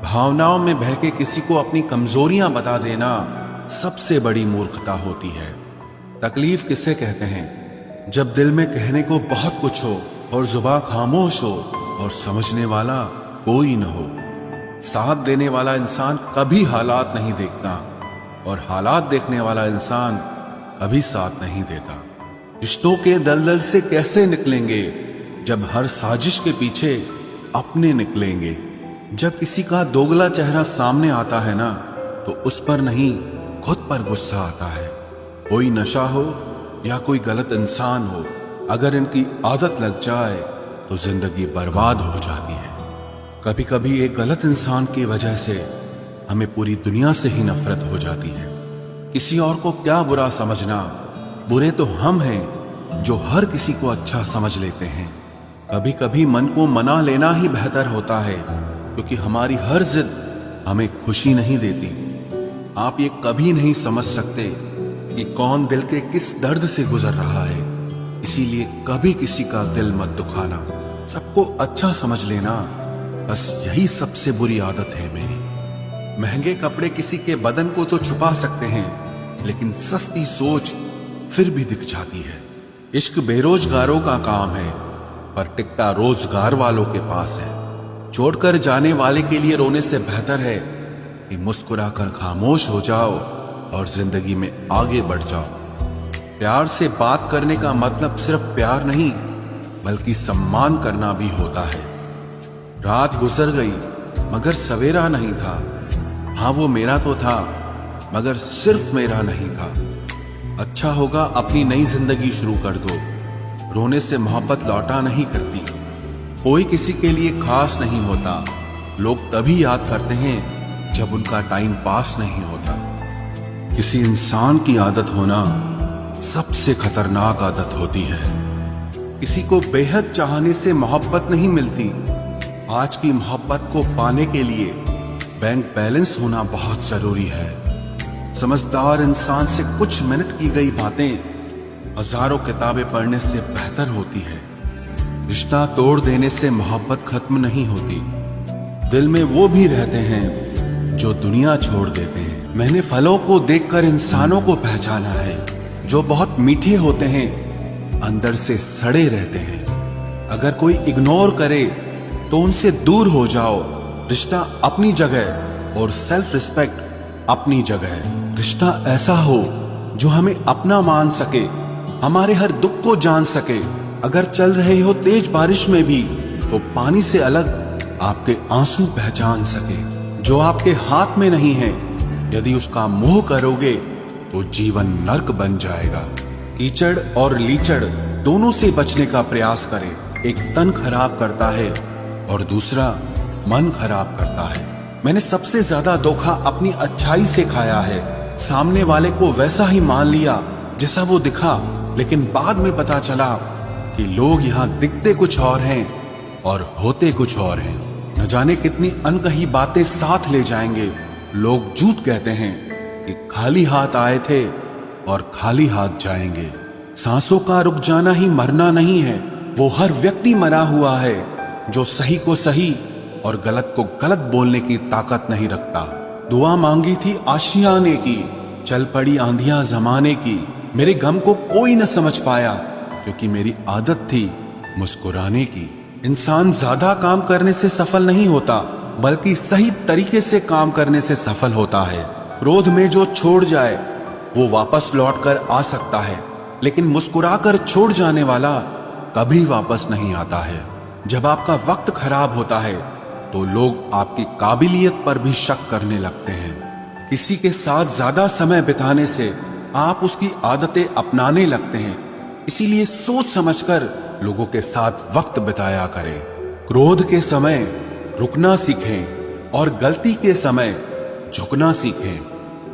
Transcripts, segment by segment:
भावनाओं में बह के किसी को अपनी कमजोरियां बता देना सबसे बड़ी मूर्खता होती है। तकलीफ किसे कहते हैं? जब दिल में कहने को बहुत कुछ हो और जुबान खामोश हो और समझने वाला कोई न हो। साथ देने वाला इंसान कभी हालात नहीं देखता और हालात देखने वाला इंसान कभी साथ नहीं देता। रिश्तों के दलदल से कैसे निकलेंगे जब हर साजिश के पीछे अपने निकलेंगे। जब किसी का दोगला चेहरा सामने आता है ना, तो उस पर नहीं खुद पर गुस्सा आता है। कोई नशा हो या कोई गलत इंसान हो, अगर इनकी आदत लग जाए तो जिंदगी बर्बाद हो जाती है। कभी कभी एक गलत इंसान की वजह से हमें पूरी दुनिया से ही नफरत हो जाती है। किसी और को क्या बुरा समझना, बुरे तो हम हैं जो हर किसी को अच्छा समझ लेते हैं। कभी कभी मन को मना लेना ही बेहतर होता है, क्योंकि हमारी हर जिद हमें खुशी नहीं देती। आप ये कभी नहीं समझ सकते कि कौन दिल के किस दर्द से गुजर रहा है, इसीलिए कभी किसी का दिल मत दुखाना। सबको अच्छा समझ लेना, बस यही सबसे बुरी आदत है मेरी। महंगे कपड़े किसी के बदन को तो छुपा सकते हैं, लेकिन सस्ती सोच फिर भी दिख जाती है। इश्क बेरोजगारों का काम है, पर टिकता रोजगार वालों के पास है। छोड़कर जाने वाले के लिए रोने से बेहतर है कि मुस्कुराकर खामोश हो जाओ और जिंदगी में आगे बढ़ जाओ। प्यार से बात करने का मतलब सिर्फ प्यार नहीं, बल्कि सम्मान करना भी होता है। रात गुजर गई मगर सवेरा नहीं था। हाँ, वो मेरा तो था, मगर सिर्फ मेरा नहीं था। अच्छा होगा अपनी नई जिंदगी शुरू कर दो। रोने से मोहब्बत लौटा नहीं करती। कोई किसी के लिए खास नहीं होता। लोग तभी याद करते हैं जब उनका टाइम पास नहीं होता। किसी इंसान की आदत होना सबसे खतरनाक आदत होती है। किसी को बेहद चाहने से मोहब्बत नहीं मिलती। आज की मोहब्बत को पाने के लिए बैंक बैलेंस होना बहुत जरूरी है। समझदार इंसान से कुछ मिनट की गई बातें हजारों किताबें पढ़ने से बेहतर होती है। रिश्ता तोड़ देने से मोहब्बत खत्म नहीं होती। दिल में वो भी रहते हैं जो दुनिया छोड़ देते हैं। मैंने फलों को देखकर इंसानों को पहचाना है, जो बहुत मीठे होते हैं, अंदर से सड़े रहते हैं। अगर कोई इग्नोर करे तो उनसे दूर हो जाओ। रिश्ता अपनी जगह और सेल्फ रिस्पेक्ट अपनी जगह। रिश्ता ऐसा हो जो हमें अपना मान सके, हमारे हर दुख को जान सके। अगर चल रहे हो तेज बारिश में भी, तो पानी से अलग आपके आंसू पहचान सके। जो आपके हाथ में नहीं है, यदि उसका मोह करोगे तो जीवन नर्क बन जाएगा। कीचड़ और लीचड़ दोनों से बचने का प्रयास करें। एक तन खराब करता है और दूसरा मन खराब करता है। मैंने सबसे ज्यादा धोखा अपनी अच्छाई से खाया है। सामने वाले को वैसा ही मान लिया जैसा वो दिखा, लेकिन बाद में पता चला कि लोग यहाँ दिखते कुछ और हैं और होते कुछ और हैं। न जाने कितनी अनकही बातें साथ ले जाएंगे। लोग झूठ कहते हैं कि खाली हाथ आए थे और खाली हाथ जाएंगे। सांसों का रुक जाना ही मरना नहीं है। वो हर व्यक्ति मरा हुआ है जो सही को सही और गलत को गलत बोलने की ताकत नहीं रखता। दुआ मांगी थी आशियाने की, चल पड़ी आंधियां जमाने की। मेरे गम को कोई न समझ पाया, क्योंकि मेरी आदत थी मुस्कुराने की। इंसान ज्यादा काम करने से सफल नहीं होता, बल्कि सही तरीके से काम करने से सफल होता है। क्रोध में जो छोड़ जाए वो वापस लौट कर आ सकता है, लेकिन मुस्कुराकर छोड़ जाने वाला कभी वापस नहीं आता है। जब आपका वक्त खराब होता है तो लोग आपकी काबिलियत पर भी शक करने लगते हैं। किसी के साथ ज्यादा समय बिताने से आप उसकी आदतें अपनाने लगते हैं। इसीलिए सोच समझकर लोगों के साथ वक्त बिताया करें। क्रोध के समय रुकना सीखें और गलती के समय झुकना सीखें।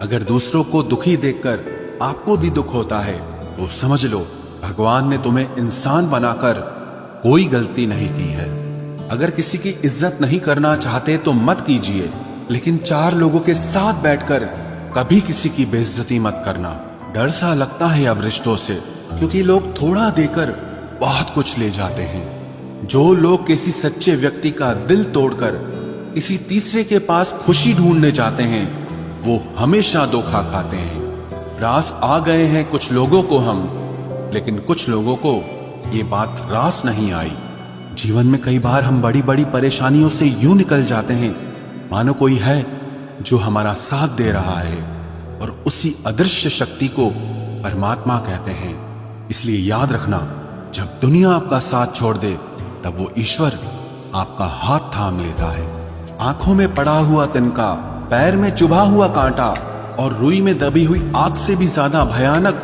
अगर दूसरों को दुखी देखकर आपको भी दुख होता है तो समझ लो भगवान ने तुम्हें इंसान बनाकर कोई गलती नहीं की है। अगर किसी की इज्जत नहीं करना चाहते तो मत कीजिए, लेकिन चार लोगों के साथ बैठकर कभी किसी की बेइज्जती मत करना। डर सा लगता है अब रिश्तों से, क्योंकि लोग थोड़ा देकर बहुत कुछ ले जाते हैं। जो लोग किसी सच्चे व्यक्ति का दिल तोड़कर किसी तीसरे के पास खुशी ढूंढने जाते हैं वो हमेशा धोखा खाते हैं। रास आ गए हैं कुछ लोगों को हम, लेकिन कुछ लोगों को ये बात रास नहीं आई। जीवन में कई बार हम बड़ी बड़ी परेशानियों से यूं निकल जाते हैं मानो कोई है जो हमारा साथ दे रहा है, और उसी अदृश्य शक्ति को परमात्मा कहते हैं। इसलिए याद रखना, जब दुनिया आपका साथ छोड़ दे तब वो ईश्वर आपका हाथ थाम लेता है। आंखों में पड़ा हुआ तिनका, पैर में चुभा हुआ कांटा और रुई में दबी हुई आग से भी ज्यादा भयानक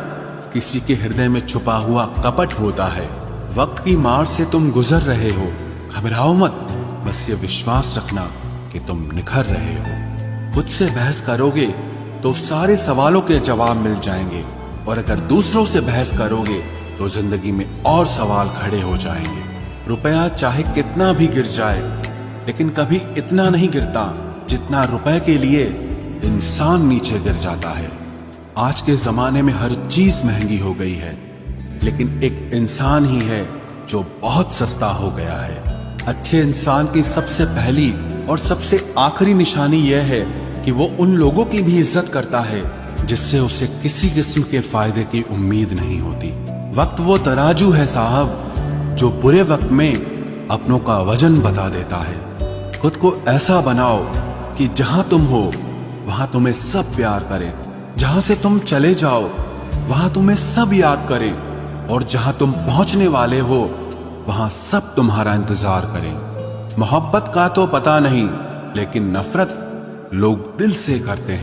किसी के हृदय में छुपा हुआ कपट होता है। वक्त की मार से तुम गुजर रहे हो, घबराओ मत, बस ये विश्वास रखना कि तुम निखर रहे हो। खुद से बहस करोगे तो सारे सवालों के जवाब मिल जाएंगे, और अगर दूसरों से बहस करोगे तो जिंदगी में और सवाल खड़े हो जाएंगे। रुपया चाहे कितना भी गिर जाए, लेकिन कभी इतना नहीं गिरता जितना रुपए के लिए इंसान नीचे गिर जाता है। आज के जमाने में हर चीज महंगी हो गई है, लेकिन एक इंसान ही है जो बहुत सस्ता हो गया है। अच्छे इंसान की सबसे पहली और सबसे आखिरी निशानी यह है कि वो उन लोगों की भी इज्जत करता है जिससे उसे किसी किस्म के फायदे की उम्मीद नहीं होती। वक्त वो तराजू है साहब जो बुरे वक्त में अपनों का वजन बता देता है। खुद को ऐसा बनाओ कि जहां तुम हो वहां तुम्हें सब प्यार करें, जहां से तुम चले जाओ वहां तुम्हें सब याद करें, और जहां तुम पहुंचने वाले हो वहां सब तुम्हारा इंतजार करें। मोहब्बत का तो पता नहीं, लेकिन नफरत लोग दिल से करते हैं।